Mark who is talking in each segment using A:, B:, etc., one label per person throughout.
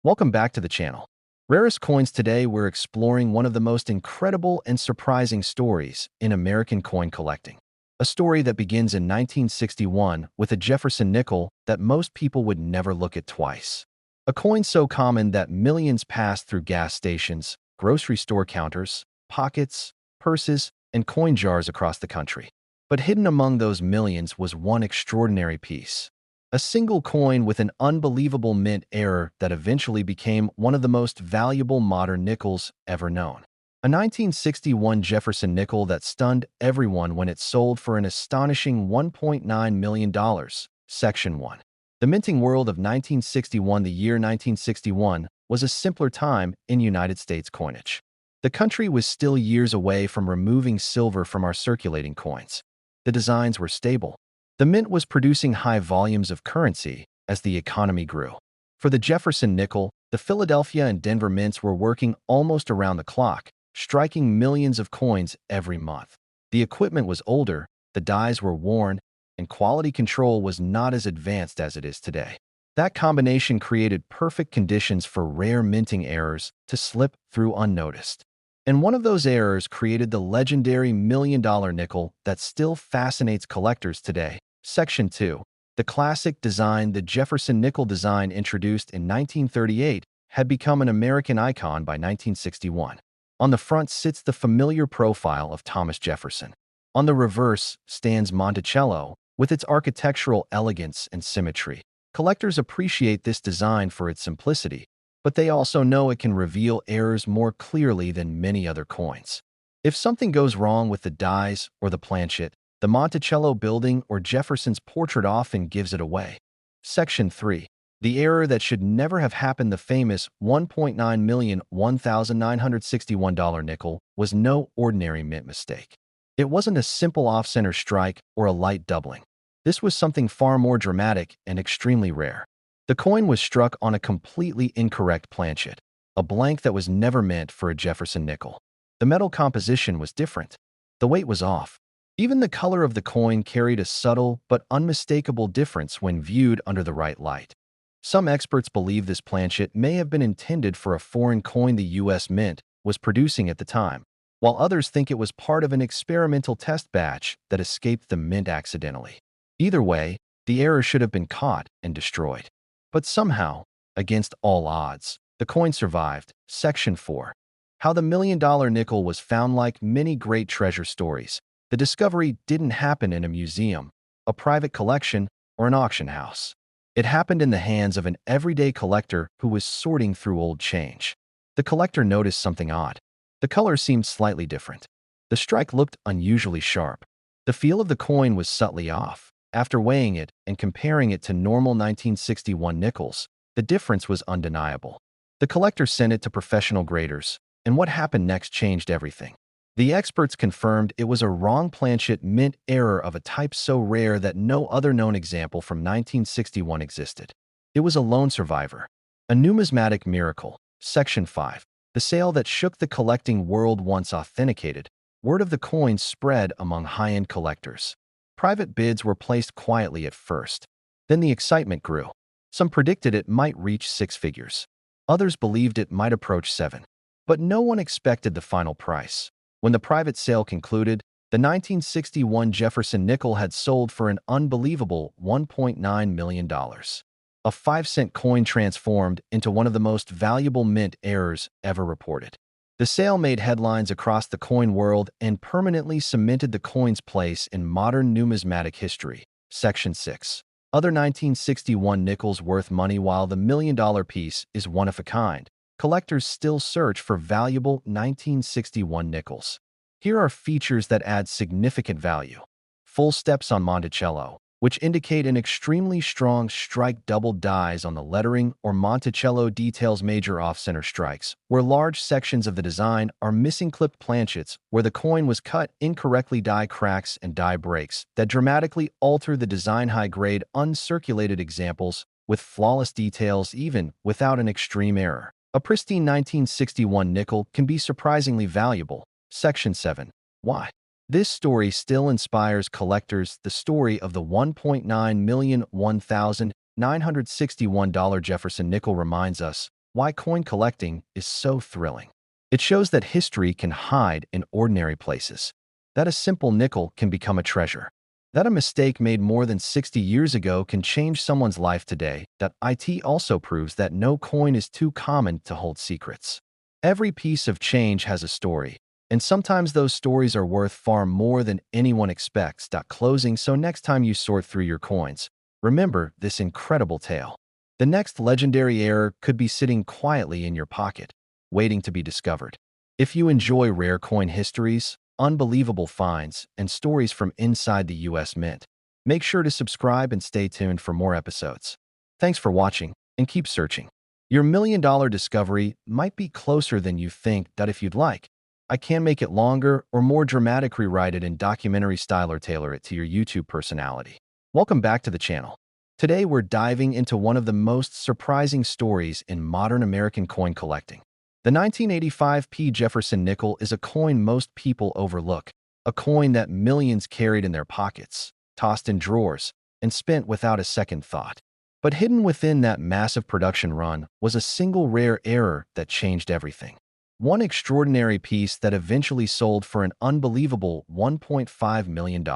A: Welcome back to the channel. Rarest Coins. Today we're exploring one of the most incredible and surprising stories in American coin collecting. A story that begins in 1961 with a Jefferson nickel that most people would never look at twice. A coin so common that millions passed through gas stations, grocery store counters, pockets, purses, and coin jars across the country. But hidden among those millions was one extraordinary piece. A single coin with an unbelievable mint error that eventually became one of the most valuable modern nickels ever known. A 1961 Jefferson nickel that stunned everyone when it sold for an astonishing $1.9 million. Section 1. The minting world of 1961. The year 1961 was a simpler time in United States coinage. The country was still years away from removing silver from our circulating coins. The designs were stable. The mint was producing high volumes of currency as the economy grew. For the Jefferson nickel, the Philadelphia and Denver mints were working almost around the clock, striking millions of coins every month. The equipment was older, the dies were worn, and quality control was not as advanced as it is today. That combination created perfect conditions for rare minting errors to slip through unnoticed. And one of those errors created the legendary $1 million nickel that still fascinates collectors today. Section 2. The classic design. The Jefferson nickel design, introduced in 1938, had become an American icon by 1961. On the front sits the familiar profile of Thomas Jefferson. On the reverse stands Monticello, with its architectural elegance and symmetry. Collectors appreciate this design for its simplicity, but they also know it can reveal errors more clearly than many other coins. If something goes wrong with the dies or the planchet, the Monticello building or Jefferson's portrait often gives it away. Section 3. The error that should never have happened. The famous $1.9 million $1,961 nickel was no ordinary mint mistake. It wasn't a simple off-center strike or a light doubling. This was something far more dramatic and extremely rare. The coin was struck on a completely incorrect planchet, a blank that was never meant for a Jefferson nickel. The metal composition was different. The weight was off. Even the color of the coin carried a subtle but unmistakable difference when viewed under the right light. Some experts believe this planchet may have been intended for a foreign coin the U.S. Mint was producing at the time, while others think it was part of an experimental test batch that escaped the mint accidentally. Either way, the error should have been caught and destroyed. But somehow, against all odds, the coin survived. Section 4. How the $1 million nickel was found. Like many great treasure stories, the discovery didn't happen in a museum, a private collection, or an auction house. It happened in the hands of an everyday collector who was sorting through old change. The collector noticed something odd. The color seemed slightly different. The strike looked unusually sharp. The feel of the coin was subtly off. After weighing it and comparing it to normal 1961 nickels, the difference was undeniable. The collector sent it to professional graders, and what happened next changed everything. The experts confirmed it was a wrong planchet mint error of a type so rare that no other known example from 1961 existed. It was a lone survivor, a numismatic miracle. Section 5. The sale that shook the collecting world. Once authenticated, word of the coin spread among high-end collectors. Private bids were placed quietly at first. Then the excitement grew. Some predicted it might reach 6 figures. Others believed it might approach 7. But no one expected the final price. When the private sale concluded, the 1961 Jefferson nickel had sold for an unbelievable $1.9 million. A 5-cent coin transformed into one of the most valuable mint errors ever reported. The sale made headlines across the coin world and permanently cemented the coin's place in modern numismatic history. Section 6. Other 1961 nickels worth money. While the $1 million piece is one of a kind, collectors still search for valuable 1961 nickels. Here are features that add significant value. Full steps on Monticello, which indicate an extremely strong strike. Double dies on the lettering or Monticello details. Major off-center strikes, where large sections of the design are missing. Clipped planchets, where the coin was cut incorrectly. Die cracks and die breaks that dramatically alter the design. High-grade uncirculated examples with flawless details even without an extreme error. A pristine 1961 nickel can be surprisingly valuable. Section 7. Why? This story still inspires collectors. The story of the $1.9 million $1,961 Jefferson nickel reminds us Why coin collecting is so thrilling. It shows that history can hide in ordinary places, that a simple nickel can become a treasure, that a mistake made more than 60 years ago can change someone's life today, that it also proves that no coin is too common to hold secrets. Every piece of change has a story, and sometimes those stories are worth far more than anyone expects. Closing, so next time you sort through your coins, remember this incredible tale. The next legendary error could be sitting quietly in your pocket, waiting to be discovered. If you enjoy rare coin histories, unbelievable finds, and stories from inside the US Mint, make sure to subscribe and stay tuned for more episodes. Thanks for watching, and keep searching. Your million-dollar discovery might be closer than you think. If you'd like, I can make it longer or more dramatic, rewrite it in documentary style, or tailor it to your YouTube personality. Welcome back to the channel. Today we're diving into one of the most surprising stories in modern American coin collecting. The 1985 Jefferson nickel is a coin most people overlook, a coin that millions carried in their pockets, tossed in drawers, and spent without a second thought. But hidden within that massive production run was a single rare error that changed everything. One extraordinary piece that eventually sold for an unbelievable $1.5 million.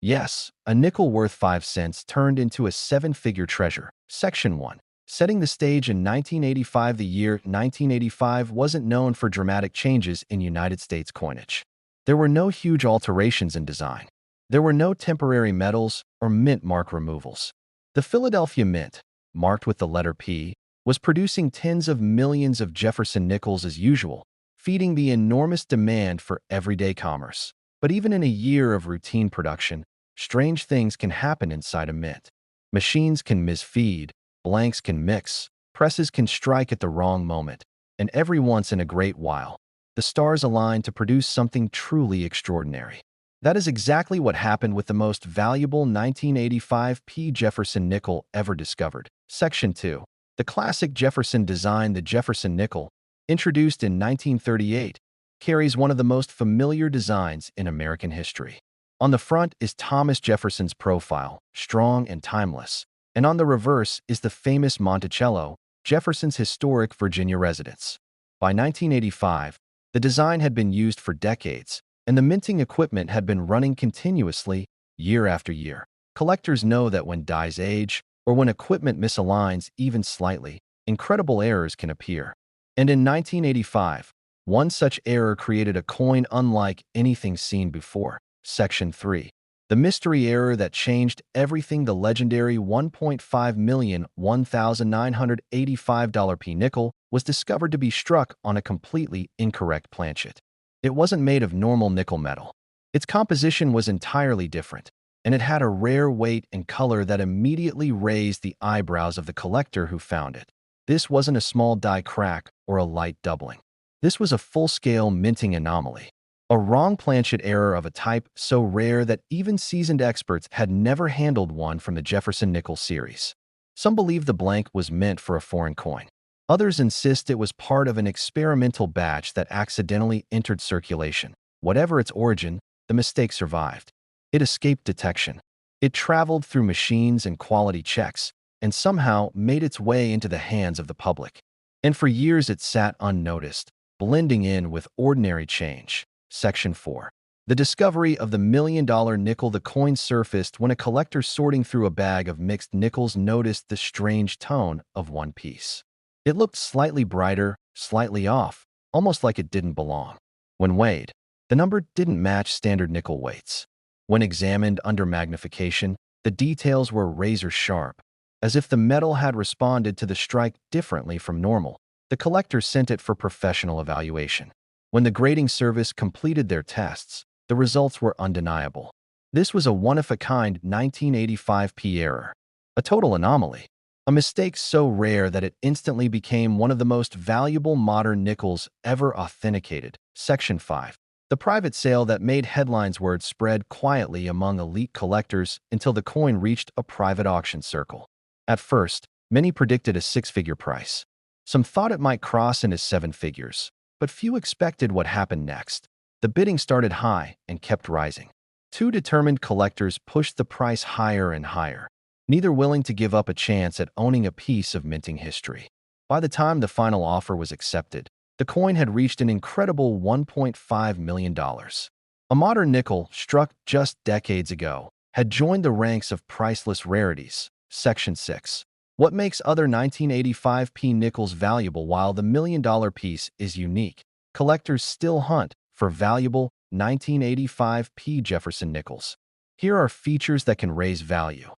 A: Yes, a nickel worth 5 cents turned into a seven-figure treasure. Section 1. Setting the stage in 1985. The year 1985 wasn't known for dramatic changes in United States coinage. There were no huge alterations in design. There were no temporary medals or mint mark removals. The Philadelphia Mint, marked with the letter P, was producing tens of millions of Jefferson nickels as usual, feeding the enormous demand for everyday commerce. But even in a year of routine production, strange things can happen inside a mint. Machines can misfeed, blanks can mix, presses can strike at the wrong moment, and every once in a great while, the stars align to produce something truly extraordinary. That is exactly what happened with the most valuable 1985 Jefferson nickel ever discovered. Section 2. The classic Jefferson design. The Jefferson nickel, introduced in 1938, carries one of the most familiar designs in American history. On the front is Thomas Jefferson's profile, strong and timeless, and on the reverse is the famous Monticello, Jefferson's historic Virginia residence. By 1985, the design had been used for decades, and the minting equipment had been running continuously, year after year. Collectors know that when dies age, or when equipment misaligns even slightly, incredible errors can appear. And in 1985, one such error created a coin unlike anything seen before. Section 3. The mystery error that changed everything. The legendary $1.5 million $1,985 nickel was discovered to be struck on a completely incorrect planchet. It wasn't made of normal nickel metal. Its composition was entirely different, and it had a rare weight and color that immediately raised the eyebrows of the collector who found it. This wasn't a small die crack or a light doubling. This was a full-scale minting anomaly. A wrong planchet error of a type so rare that even seasoned experts had never handled one from the Jefferson nickel series. Some believe the blank was meant for a foreign coin. Others insist it was part of an experimental batch that accidentally entered circulation. Whatever its origin, the mistake survived. It escaped detection. It traveled through machines and quality checks, and somehow made its way into the hands of the public. And for years it sat unnoticed, blending in with ordinary change. Section 4. The discovery of the million-dollar nickel. The coin surfaced when a collector sorting through a bag of mixed nickels noticed the strange tone of one piece. It looked slightly brighter, slightly off, almost like it didn't belong. When weighed, the number didn't match standard nickel weights. When examined under magnification, the details were razor-sharp, as if the metal had responded to the strike differently from normal. The collector sent it for professional evaluation. When the grading service completed their tests, the results were undeniable. This was a one-of-a-kind 1985 error, a total anomaly, a mistake so rare that it instantly became one of the most valuable modern nickels ever authenticated. Section 5. The private sale that made headlines. Word spread quietly among elite collectors until the coin reached a private auction circle. At first, many predicted a six-figure price. Some thought it might cross into seven figures, but few expected what happened next. The bidding started high and kept rising. Two determined collectors pushed the price higher and higher, neither willing to give up a chance at owning a piece of minting history. By the time the final offer was accepted, the coin had reached an incredible $1.5 million. A modern nickel, struck just decades ago, had joined the ranks of priceless rarities. Section 6. What makes other 1985p nickels valuable while the million-dollar piece is unique? Collectors still hunt for valuable 1985p Jefferson nickels. Here are features that can raise value.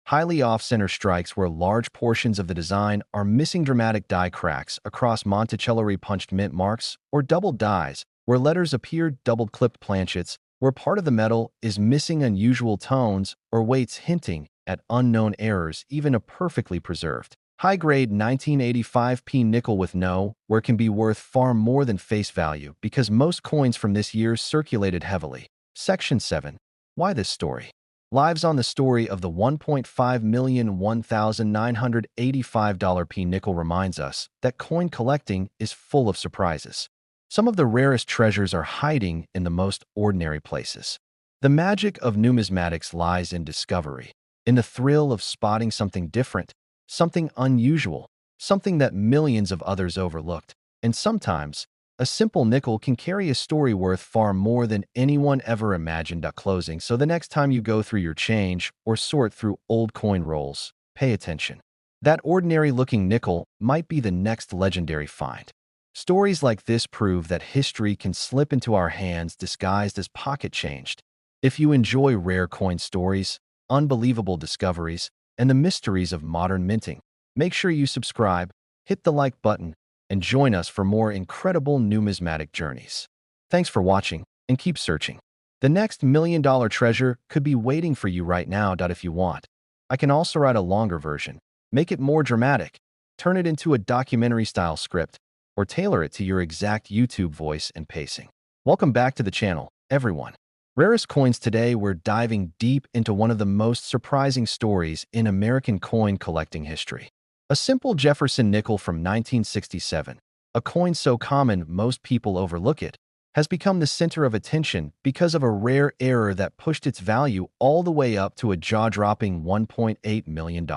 A: Highly off-center strikes where large portions of the design are missing, dramatic die cracks across Monticello-punched mint marks, or double dies where letters appear, double-clipped planchets where part of the metal is missing, unusual tones or weights hinting at unknown errors, even a perfectly preserved high-grade 1985p nickel with no where can be worth far more than face value because most coins from this year circulated heavily. Section 7. Why this story? Lives on the story of the $1.5 million $1,985p nickel reminds us that coin collecting is full of surprises. Some of the rarest treasures are hiding in the most ordinary places. The magic of numismatics lies in discovery, in the thrill of spotting something different, something unusual, something that millions of others overlooked. And sometimes, a simple nickel can carry a story worth far more than anyone ever imagined. Closing. So the next time you go through your change or sort through old coin rolls, pay attention. That ordinary-looking nickel might be the next legendary find. Stories like this prove that history can slip into our hands disguised as pocket change. If you enjoy rare coin stories, unbelievable discoveries, and the mysteries of modern minting, make sure you subscribe, hit the like button, and join us for more incredible numismatic journeys. Thanks for watching, and keep searching. The next million-dollar treasure could be waiting for you right now. If you want, I can also write a longer version, make it more dramatic, turn it into a documentary-style script, or tailor it to your exact YouTube voice and pacing. Welcome back to the channel, everyone. Rarest Coins. Today, we're diving deep into one of the most surprising stories in American coin collecting history. A simple Jefferson nickel from 1967, a coin so common most people overlook it, has become the center of attention because of a rare error that pushed its value all the way up to a jaw-dropping $1.8 million.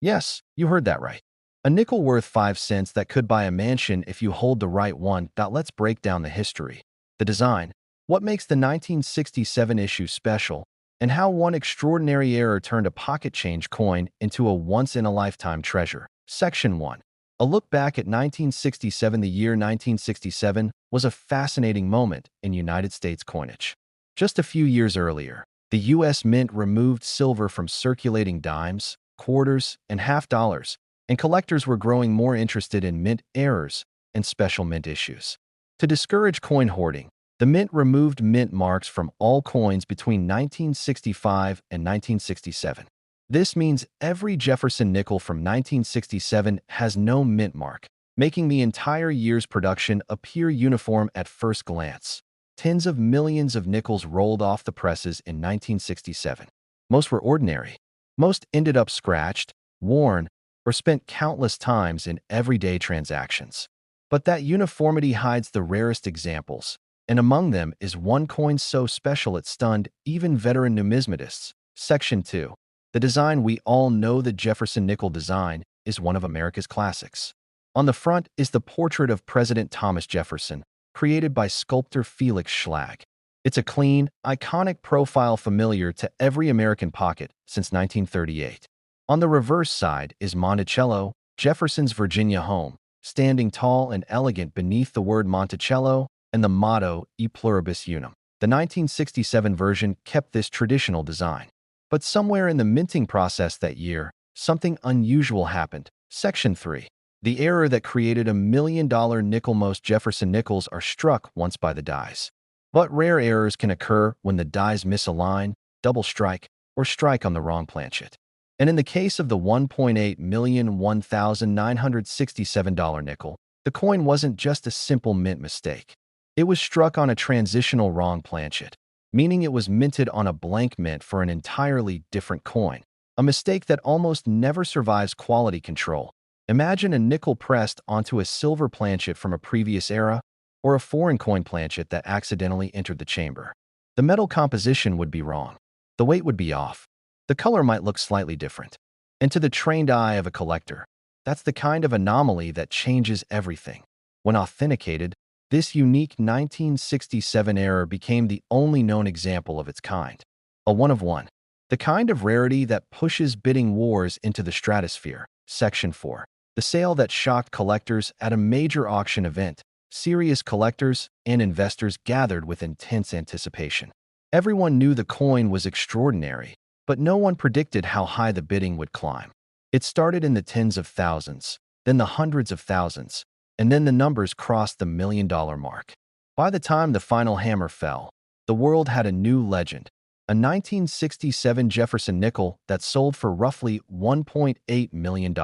A: Yes, you heard that right. A nickel worth 5 cents that could buy a mansion if you hold the right one. Let's break down the history, the design, what makes the 1967 issue special, and how one extraordinary error turned a pocket change coin into a once-in-a-lifetime treasure. Section 1. A look back at 1967. The year 1967 was a fascinating moment in United States coinage. Just a few years earlier, the U.S. Mint removed silver from circulating dimes, quarters, and half dollars, and collectors were growing more interested in mint errors and special mint issues. To discourage coin hoarding, the Mint removed mint marks from all coins between 1965 and 1967. This means every Jefferson nickel from 1967 has no mint mark, making the entire year's production appear uniform at first glance. Tens of millions of nickels rolled off the presses in 1967. Most were ordinary. Most ended up scratched, worn, or spent countless times in everyday transactions. But that uniformity hides the rarest examples, and among them is one coin so special it stunned even veteran numismatists. Section 2. The design we all know. The Jefferson nickel design is one of America's classics. On the front is the portrait of President Thomas Jefferson, created by sculptor Felix Schlag. It's a clean, iconic profile familiar to every American pocket since 1938. On the reverse side is Monticello, Jefferson's Virginia home, standing tall and elegant beneath the word Monticello and the motto E pluribus unum. The 1967 version kept this traditional design. But somewhere in the minting process that year, something unusual happened. Section 3. The error that created $1 million nickel. Most Jefferson nickels are struck once by the dies. But rare errors can occur when the dies misalign, double strike, or strike on the wrong planchet. And in the case of the $1.8 million $1,967 nickel, the coin wasn't just a simple mint mistake. It was struck on a transitional wrong planchet, meaning it was minted on a blank mint for an entirely different coin, a mistake that almost never survives quality control. Imagine a nickel pressed onto a silver planchet from a previous era, or a foreign coin planchet that accidentally entered the chamber. The metal composition would be wrong. The weight would be off. The color might look slightly different. And to the trained eye of a collector, That's the kind of anomaly that changes everything. When authenticated, this unique 1967 error became the only known example of its kind. A one of one. The kind of rarity that pushes bidding wars into the stratosphere. Section 4. The sale that shocked collectors at a major auction event. Serious collectors and investors gathered with intense anticipation. Everyone knew the coin was extraordinary, but no one predicted how high the bidding would climb. It started in the tens of thousands, then the hundreds of thousands, and then the numbers crossed the $1 million mark. By the time the final hammer fell, the world had a new legend, a 1967 Jefferson nickel that sold for roughly $1.8 million.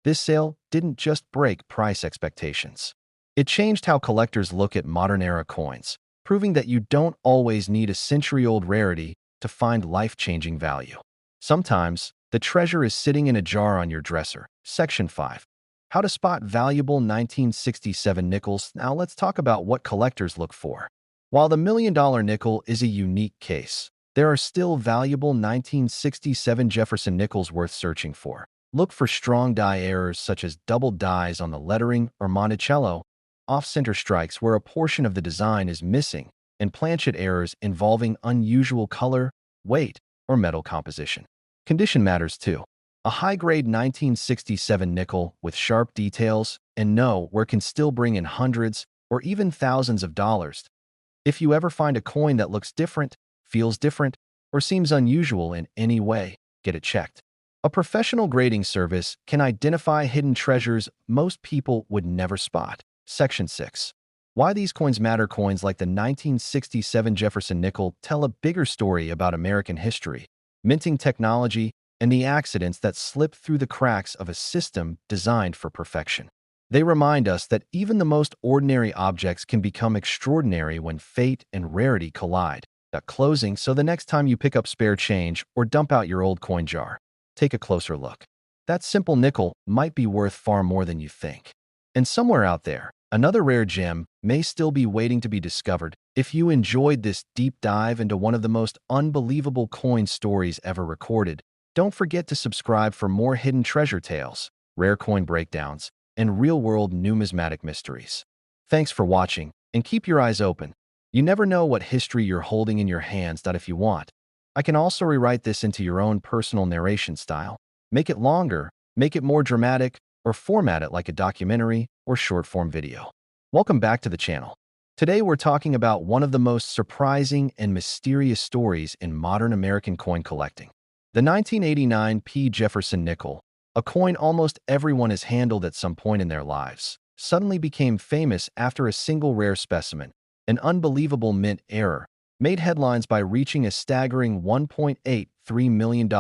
A: This sale didn't just break price expectations. It changed how collectors look at modern-era coins, proving that you don't always need a century-old rarity to find life-changing value. Sometimes, the treasure is sitting in a jar on your dresser. Section 5. How to spot valuable 1967 nickels. Now let's talk about what collectors look for. While the $1 million nickel is a unique case, there are still valuable 1967 Jefferson nickels worth searching for. Look for strong die errors such as double dies on the lettering or Monticello, off-center strikes where a portion of the design is missing, and planchet errors involving unusual color, weight, or metal composition. Condition matters too. A high-grade 1967 nickel with sharp details and know where can still bring in hundreds or even thousands of dollars. If you ever find a coin that looks different, feels different, or seems unusual in any way, get it checked. A professional grading service can identify hidden treasures most people would never spot. Section 6. Why these coins matter. Coins like the 1967 Jefferson nickel tell a bigger story about American history, minting technology, and the accidents that slip through the cracks of a system designed for perfection. They remind us that even the most ordinary objects can become extraordinary when fate and rarity collide. Closing, so the next time you pick up spare change or dump out your old coin jar, take a closer look. That simple nickel might be worth far more than you think. And somewhere out there, another rare gem may still be waiting to be discovered. If you enjoyed this deep dive into one of the most unbelievable coin stories ever recorded, don't forget to subscribe for more hidden treasure tales, rare coin breakdowns, and real-world numismatic mysteries. Thanks for watching, and keep your eyes open. You never know what history you're holding in your hands. If you want, I can also rewrite this into your own personal narration style. Make it longer, make it more dramatic, or format it like a documentary or short-form video. Welcome back to the channel. Today we're talking about one of the most surprising and mysterious stories in modern American coin collecting. The 1989 P. Jefferson nickel, a coin almost everyone has handled at some point in their lives, suddenly became famous after a single rare specimen, an unbelievable mint error, made headlines by reaching a staggering $1.83 million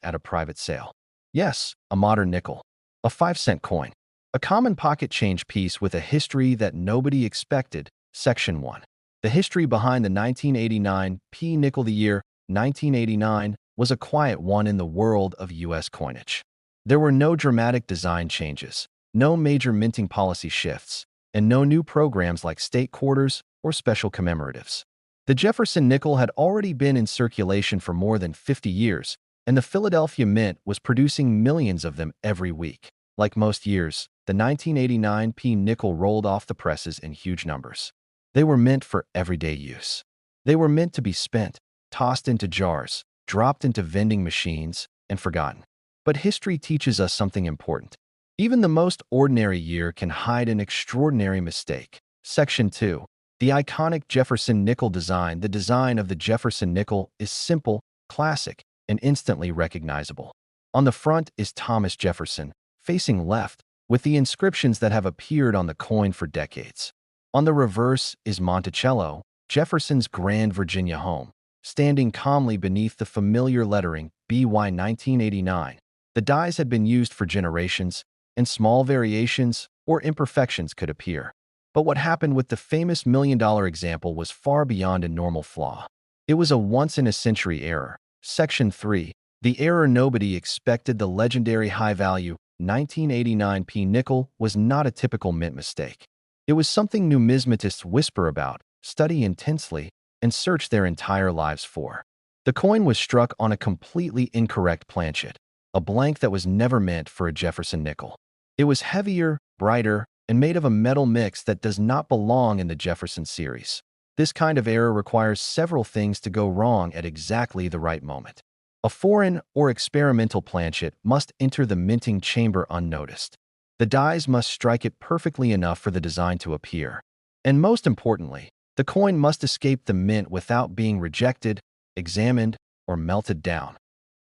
A: at a private sale. Yes, a modern nickel. A 5-cent coin. A common pocket change piece with a history that nobody expected. Section 1. The history behind the 1989 P nickel. The year 1989 was a quiet one in the world of U.S. coinage. There were no dramatic design changes, no major minting policy shifts, and no new programs like state quarters or special commemoratives. The Jefferson nickel had already been in circulation for more than 50 years, and the Philadelphia Mint was producing millions of them every week. Like most years, the 1989 P nickel rolled off the presses in huge numbers. They were meant for everyday use. They were meant to be spent, tossed into jars, dropped into vending machines, and forgotten. But history teaches us something important. Even the most ordinary year can hide an extraordinary mistake. Section 2. The iconic Jefferson nickel design. The design of the Jefferson nickel is simple, classic, and instantly recognizable. On the front is Thomas Jefferson, facing left, with the inscriptions that have appeared on the coin for decades. On the reverse is Monticello, Jefferson's Grand Virginia home, standing calmly beneath the familiar lettering BY 1989. The dies had been used for generations, and small variations or imperfections could appear. But what happened with the famous $1 million example was far beyond a normal flaw. It was a once-in-a-century error. Section 3. The error nobody expected. The legendary high-value 1989 P nickel was not a typical mint mistake. It was something numismatists whisper about, study intensely, and search their entire lives for. The coin was struck on a completely incorrect planchet, a blank that was never meant for a Jefferson nickel. It was heavier, brighter, and made of a metal mix that does not belong in the Jefferson series. This kind of error requires several things to go wrong at exactly the right moment. A foreign or experimental planchet must enter the minting chamber unnoticed. The dies must strike it perfectly enough for the design to appear. And most importantly, the coin must escape the mint without being rejected, examined, or melted down.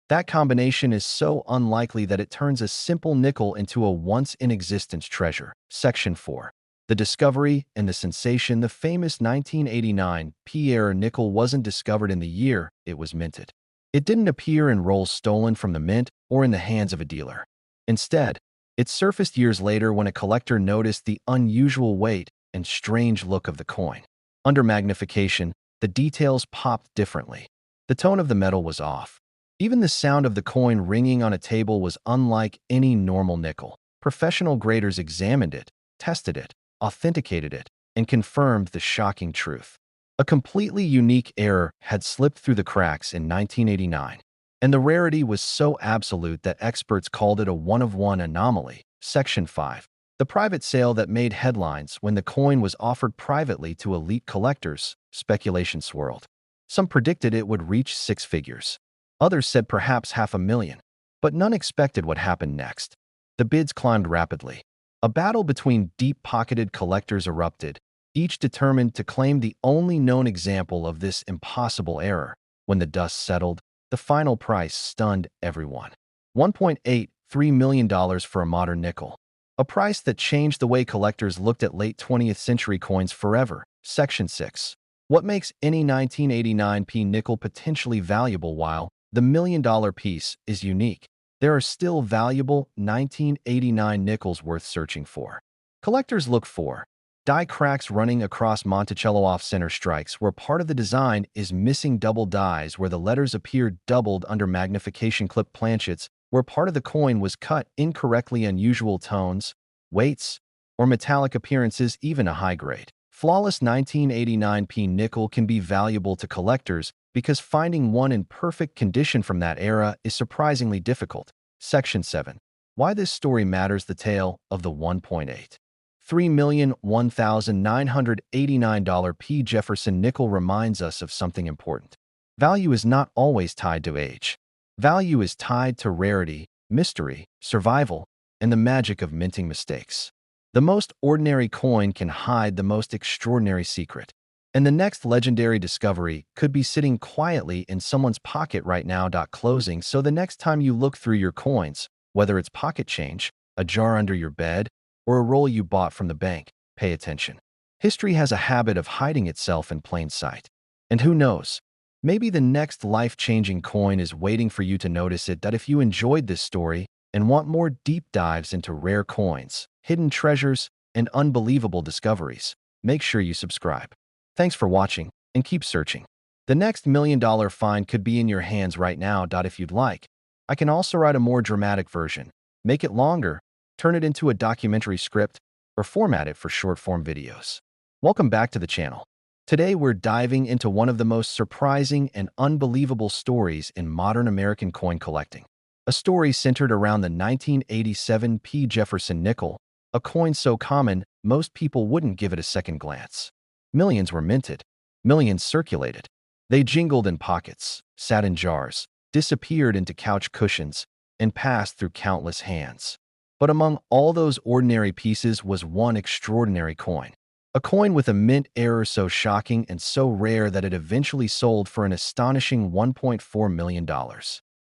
A: That combination is so unlikely that it turns a simple nickel into a once-in-existence treasure. Section 4. The discovery and the sensation. The famous 1989 P-era nickel wasn't discovered in the year it was minted. It didn't appear in rolls stolen from the mint or in the hands of a dealer. Instead, it surfaced years later when a collector noticed the unusual weight and strange look of the coin. Under magnification, the details popped differently. The tone of the metal was off. Even the sound of the coin ringing on a table was unlike any normal nickel. Professional graders examined it, tested it, authenticated it, and confirmed the shocking truth. A completely unique error had slipped through the cracks in 1989, and the rarity was so absolute that experts called it a one-of-one anomaly. Section 5. The private sale that made headlines when the coin was offered privately to elite collectors. Speculation swirled. Some predicted it would reach six figures. Others said perhaps $500,000, but none expected what happened next. The bids climbed rapidly. A battle between deep-pocketed collectors erupted, each determined to claim the only known example of this impossible error. When the dust settled, the final price stunned everyone. $1.83 million for a modern nickel. A price that changed the way collectors looked at late 20th century coins forever. Section 6. What makes any 1989 P nickel potentially valuable? While the million-dollar piece is unique, there are still valuable 1989 nickels worth searching for. Collectors look for die cracks running across Monticello off-center strikes where part of the design is missing, double dies where the letters appear doubled under magnification, clip planchets where part of the coin was cut incorrectly, unusual tones, weights, or metallic appearances. Even a high-grade, flawless 1989 P nickel can be valuable to collectors because finding one in perfect condition from that era is surprisingly difficult. Section 7. Why this story matters. The tale of the $1.83,001,989 P Jefferson nickel reminds us of something important. Value is not always tied to age. Value is tied to rarity, mystery, survival, and the magic of minting mistakes. The most ordinary coin can hide the most extraordinary secret. And the next legendary discovery could be sitting quietly in someone's pocket right now. Closing. So the next time you look through your coins, whether it's pocket change, a jar under your bed, or a roll you bought from the bank, pay attention. History has a habit of hiding itself in plain sight. And who knows? Maybe the next life-changing coin is waiting for you to notice it. If you enjoyed this story and want more deep dives into rare coins, hidden treasures, and unbelievable discoveries, make sure you subscribe. Thanks for watching, and keep searching. The next million-dollar find could be in your hands right now. If you'd like, I can also write a more dramatic version, make it longer, turn it into a documentary script, or format it for short-form videos. Welcome back to the channel. Today we're diving into one of the most surprising and unbelievable stories in modern American coin collecting. A story centered around the 1987 P. Jefferson nickel, a coin so common most people wouldn't give it a second glance. Millions were minted. Millions circulated. They jingled in pockets, sat in jars, disappeared into couch cushions, and passed through countless hands. But among all those ordinary pieces was one extraordinary coin. A coin with a mint error so shocking and so rare that it eventually sold for an astonishing $1.4 million.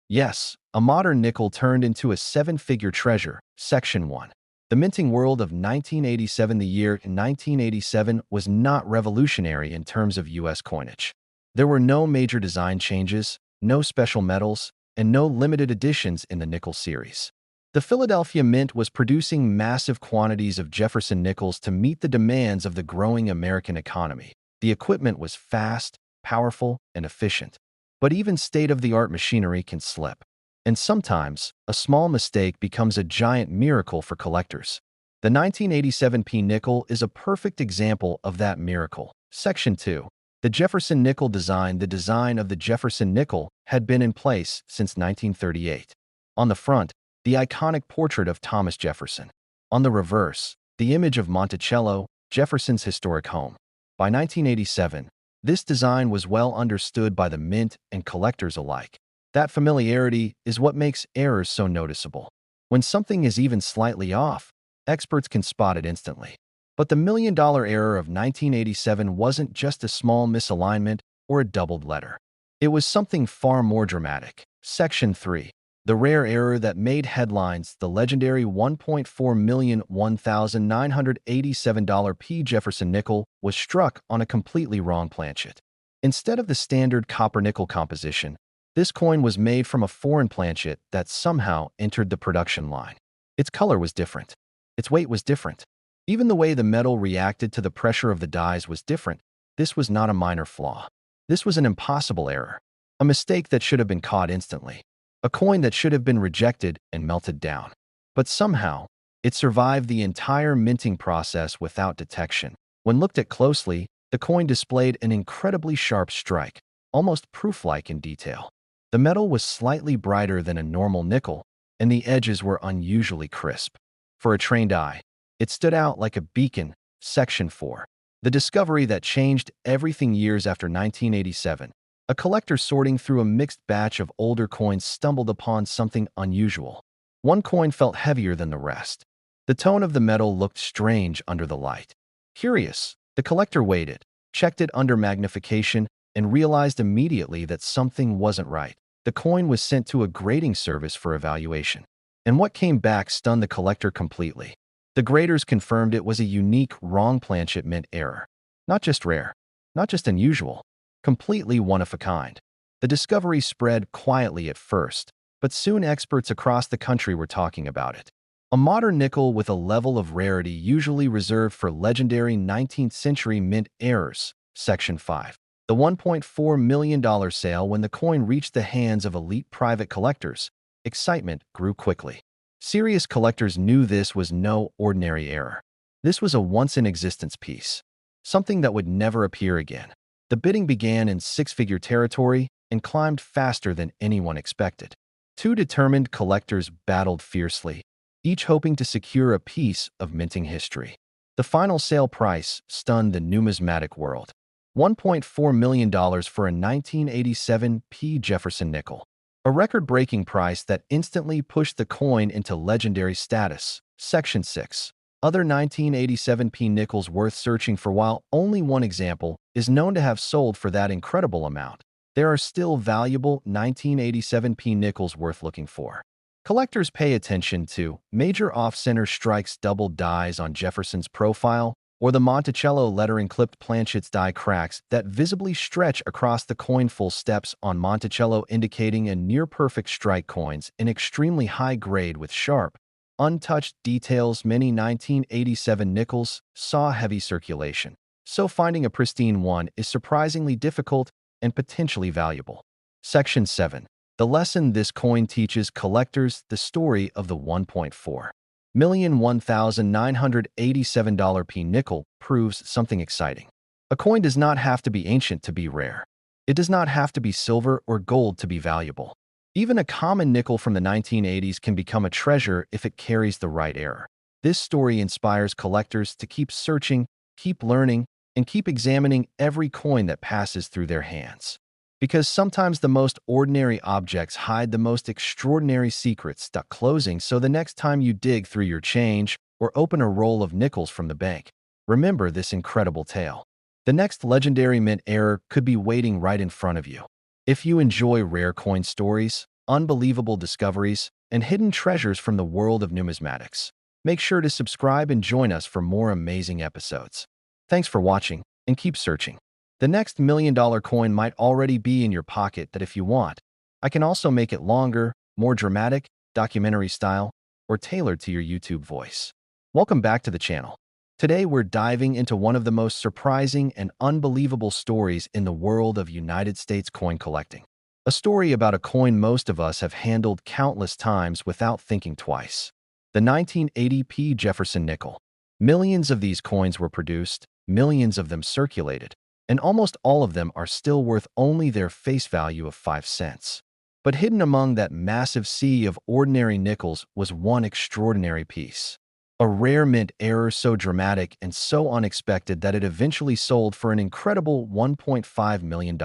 A: Yes, a modern nickel turned into a seven-figure treasure. Section 1. The minting world of 1987. The year 1987 was not revolutionary in terms of U.S. coinage. There were no major design changes, no special metals, and no limited editions in the nickel series. The Philadelphia Mint was producing massive quantities of Jefferson nickels to meet the demands of the growing American economy. The equipment was fast, powerful, and efficient. But even state-of-the-art machinery can slip. And sometimes, a small mistake becomes a giant miracle for collectors. The 1987 P nickel is a perfect example of that miracle. Section 2. The Jefferson nickel design. The design of the Jefferson nickel had been in place since 1938. On the front, the iconic portrait of Thomas Jefferson. On the reverse, the image of Monticello, Jefferson's historic home. By 1987, this design was well understood by the mint and collectors alike. That familiarity is what makes errors so noticeable. When something is even slightly off, experts can spot it instantly. But the million-dollar error of 1987 wasn't just a small misalignment or a doubled letter. It was something far more dramatic. Section 3. The rare error that made headlines, the legendary $1.4 million $1,987 P. Jefferson nickel was struck on a completely wrong planchet. Instead of the standard copper-nickel composition, this coin was made from a foreign planchet that somehow entered the production line. Its color was different. Its weight was different. Even the way the metal reacted to the pressure of the dies was different. This was not a minor flaw. This was an impossible error. A mistake that should have been caught instantly. A coin that should have been rejected and melted down. But somehow, it survived the entire minting process without detection. When looked at closely, the coin displayed an incredibly sharp strike, almost proof-like in detail. The metal was slightly brighter than a normal nickel, and the edges were unusually crisp. For a trained eye, it stood out like a beacon. Section 4. The discovery that changed everything years after 1987. A collector sorting through a mixed batch of older coins stumbled upon something unusual. One coin felt heavier than the rest. The tone of the metal looked strange under the light. Curious, the collector waited, checked it under magnification, and realized immediately that something wasn't right. The coin was sent to a grading service for evaluation. And what came back stunned the collector completely. The graders confirmed it was a unique wrong planchet mint error. Not just rare, not just unusual, completely one of a kind. The discovery spread quietly at first, but soon experts across the country were talking about it. A modern nickel with a level of rarity usually reserved for legendary 19th century mint errors. Section 5. The $1.4 million sale. When the coin reached the hands of elite private collectors, excitement grew quickly. Serious collectors knew this was no ordinary error. This was a once-in-existence piece, something that would never appear again. The bidding began in six-figure territory and climbed faster than anyone expected. Two determined collectors battled fiercely, each hoping to secure a piece of minting history. The final sale price stunned the numismatic world. $1.4 million for a 1987 P. Jefferson nickel. A record-breaking price that instantly pushed the coin into legendary status. Section 6. Other 1987 P nickels worth searching for. While only one example is known to have sold for that incredible amount, there are still valuable 1987 P nickels worth looking for. Collectors pay attention to major off-center strikes, doubled dies on Jefferson's profile, or the Monticello lettering clipped planchets die cracks that visibly stretch across the coin. Full steps on Monticello indicating a near-perfect strike. Coins in extremely high grade with sharp, untouched details. Many 1987 nickels saw heavy circulation, so finding a pristine one is surprisingly difficult and potentially valuable. Section 7. The lesson this coin teaches collectors. The story of the $1.4 million $1,987 P nickel proves something exciting. A coin does not have to be ancient to be rare. It does not have to be silver or gold to be valuable. Even a common nickel from the 1980s can become a treasure if it carries the right error. This story inspires collectors to keep searching, keep learning, and keep examining every coin that passes through their hands. Because sometimes the most ordinary objects hide the most extraordinary secrets. Closing. So the next time you dig through your change or open a roll of nickels from the bank, remember this incredible tale. The next legendary mint error could be waiting right in front of you. If you enjoy rare coin stories, unbelievable discoveries, and hidden treasures from the world of numismatics, make sure to subscribe and join us for more amazing episodes. Thanks for watching, and keep searching. The next million-dollar coin might already be in your pocket. That if you want, I can also make it longer, more dramatic, documentary style, or tailored to your YouTube voice. Welcome back to the channel. Today we're diving into one of the most surprising and unbelievable stories in the world of United States coin collecting. A story about a coin most of us have handled countless times without thinking twice. The 1980 P. Jefferson nickel. Millions of these coins were produced, millions of them circulated, and almost all of them are still worth only their face value of 5 cents. But hidden among that massive sea of ordinary nickels was one extraordinary piece. A rare mint error so dramatic and so unexpected that it eventually sold for an incredible $1.5 million.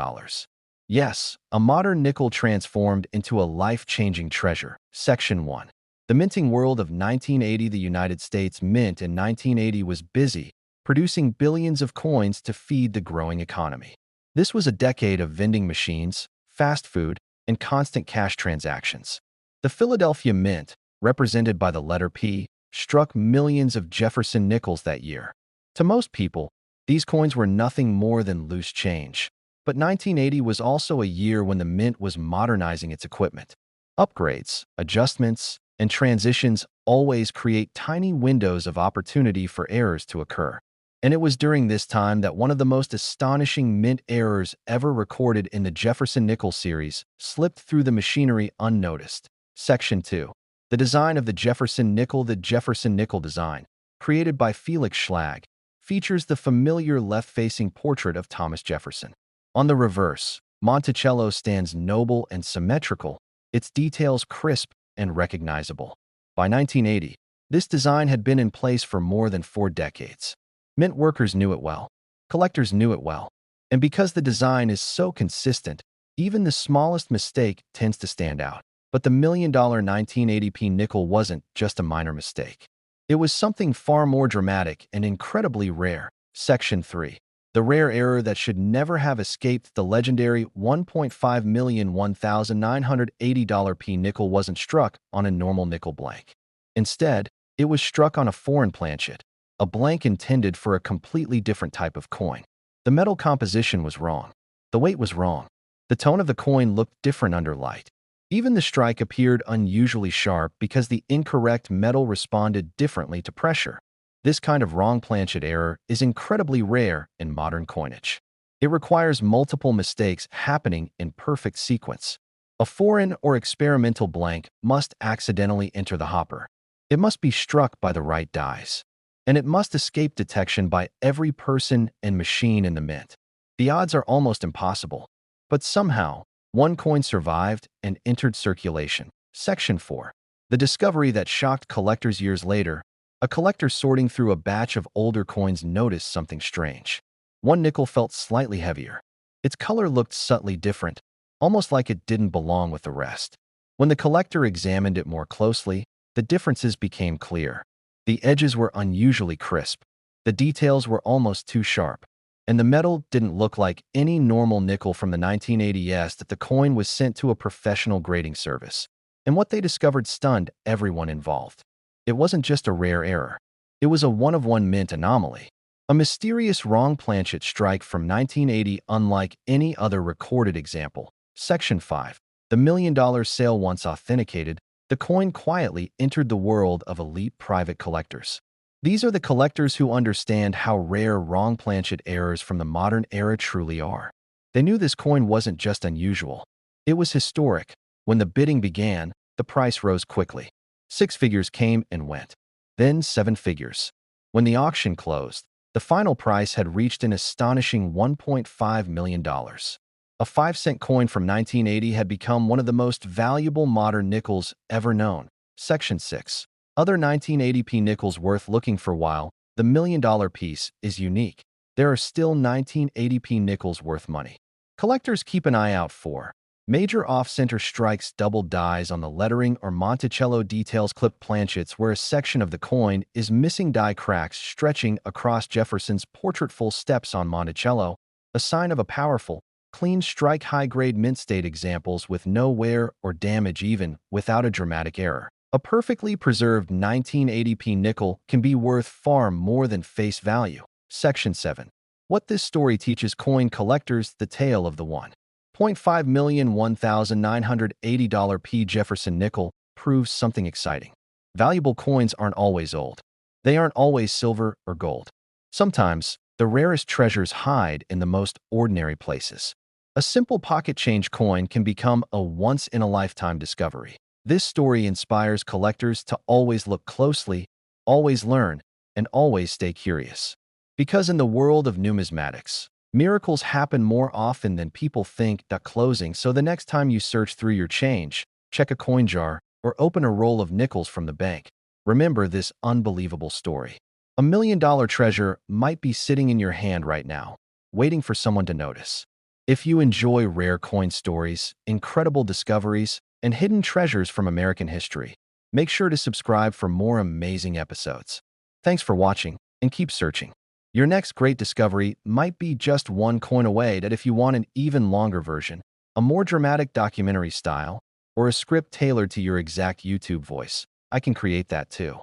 A: Yes, a modern nickel transformed into a life-changing treasure. Section 1. The minting world of 1980. The United States Mint in 1980 was busy, producing billions of coins to feed the growing economy. This was a decade of vending machines, fast food, and constant cash transactions. The Philadelphia Mint, represented by the letter P, struck millions of Jefferson nickels that year. To most people, these coins were nothing more than loose change. But 1980 was also a year when the mint was modernizing its equipment. Upgrades, adjustments, and transitions always create tiny windows of opportunity for errors to occur. And it was during this time that one of the most astonishing mint errors ever recorded in the Jefferson nickel series slipped through the machinery unnoticed. Section 2. The design of the Jefferson nickel. The Jefferson nickel design, created by Felix Schlag, features the familiar left-facing portrait of Thomas Jefferson. On the reverse, Monticello stands noble and symmetrical, its details crisp and recognizable. By 1980, this design had been in place for more than 4 decades. Mint workers knew it well. Collectors knew it well. And because the design is so consistent, even the smallest mistake tends to stand out. But the $1 million 1980p nickel wasn't just a minor mistake. It was something far more dramatic and incredibly rare. Section 3. The rare error that should never have escaped. The legendary $1.5 million 1980p nickel wasn't struck on a normal nickel blank. Instead, it was struck on a foreign planchet, a blank intended for a completely different type of coin. The metal composition was wrong. The weight was wrong. The tone of the coin looked different under light. Even the strike appeared unusually sharp because the incorrect metal responded differently to pressure. This kind of wrong planchet error is incredibly rare in modern coinage. It requires multiple mistakes happening in perfect sequence. A foreign or experimental blank must accidentally enter the hopper. It must be struck by the right dies. And it must escape detection by every person and machine in the mint. The odds are almost impossible. But somehow, one coin survived and entered circulation. Section 4. The discovery that shocked collectors years later. A collector sorting through a batch of older coins noticed something strange. One nickel felt slightly heavier. Its color looked subtly different, almost like it didn't belong with the rest. When the collector examined it more closely, the differences became clear. The edges were unusually crisp. The details were almost too sharp. And the metal didn't look like any normal nickel from the 1980s. That the coin was sent to a professional grading service. And what they discovered stunned everyone involved. It wasn't just a rare error. It was a one-of-one mint anomaly. A mysterious wrong planchet strike from 1980 unlike any other recorded example. Section 5. The $1 million sale. Once authenticated, the coin quietly entered the world of elite private collectors. These are the collectors who understand how rare wrong planchet errors from the modern era truly are. They knew this coin wasn't just unusual. It was historic. When the bidding began, the price rose quickly. 6 figures came and went. Then 7 figures. When the auction closed, the final price had reached an astonishing $1.5 million. A 5-cent coin from 1980 had become one of the most valuable modern nickels ever known. Section 6. Other 1980p nickels worth looking for. While the $1 million piece is unique, there are still 1980p nickels worth money. Collectors keep an eye out for major off-center strikes, double dies on the lettering, or Monticello details, clipped planchets where a section of the coin is missing, die cracks stretching across Jefferson's portrait, full steps on Monticello, a sign of a powerful, clean strike. High-grade mint state examples with no wear or damage even without a dramatic error. A perfectly preserved 1980p nickel can be worth far more than face value. Section 7. What this story teaches coin collectors. The tale of the $1.5 million 1980p Jefferson nickel proves something exciting. Valuable coins aren't always old. They aren't always silver or gold. Sometimes, the rarest treasures hide in the most ordinary places. A simple pocket change coin can become a once-in-a-lifetime discovery. This story inspires collectors to always look closely, always learn, and always stay curious. Because in the world of numismatics, miracles happen more often than people think. Closing. So the next time you search through your change, check a coin jar, or open a roll of nickels from the bank, Remember this unbelievable story. $1 million treasure might be sitting in your hand right now, waiting for someone to notice. If you enjoy rare coin stories, incredible discoveries, and hidden treasures from American history, make sure to subscribe for more amazing episodes. Thanks for watching, and keep searching. Your next great discovery might be just one coin away. That if you want an even longer version, a more dramatic documentary style, or a script tailored to your exact YouTube voice, I can create that too.